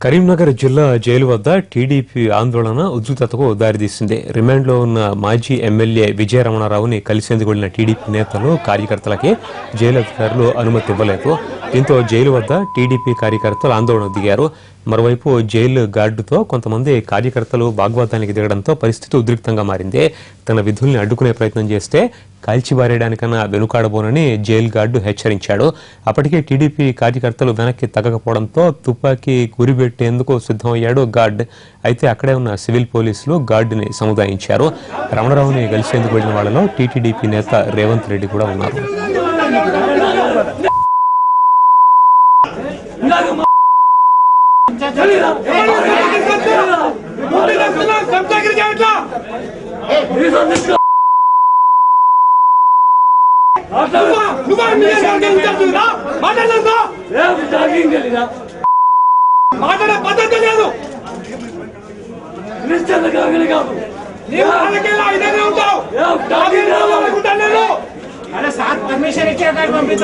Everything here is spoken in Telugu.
కరీంనగర్ జిల్లా జైలు వద్ద టీడీపీ ఆందోళన ఉద్రిక్తతకు దారితీసింది. రిమాండ్లో ఉన్న మాజీ ఎమ్మెల్యే విజయరమణారావుని కలిసేందుకు వెళ్లిన టీడీపీ నేతలు, కార్యకర్తలకి జైలు అధికారులు అనుమతి ఇవ్వలేదు. దీంతో జైలు వద్ద టీడీపీ కార్యకర్తలు ఆందోళన దిగారు. మరోవైపు జైలు గార్డుతో కొంతమంది కార్యకర్తలు వాగ్వాదానికి దిగడంతో పరిస్థితి ఉద్రిక్తంగా మారింది. తన విధుల్ని అడ్డుకునే ప్రయత్నం చేస్తే కాల్చిబారేయడానికన్నా వెనుకాడబోనని జైలు గార్డు హెచ్చరించాడు. అప్పటికే టీడీపీ కార్యకర్తలు వెనక్కి తగ్గకపోవడంతో తుపాకీ గురిపెట్టేందుకు సిద్ధమయ్యాడు గార్డ్. అయితే అక్కడే ఉన్న సివిల్ పోలీసులు గార్డుని సముదాయించారు. రమణరావుని కలిసేందుకు వెళ్లిన వాళ్లలో టీటీడీపీ నేత రేవంత్ రెడ్డి కూడా ఉన్నారు. परमिशन इच्छा पंपित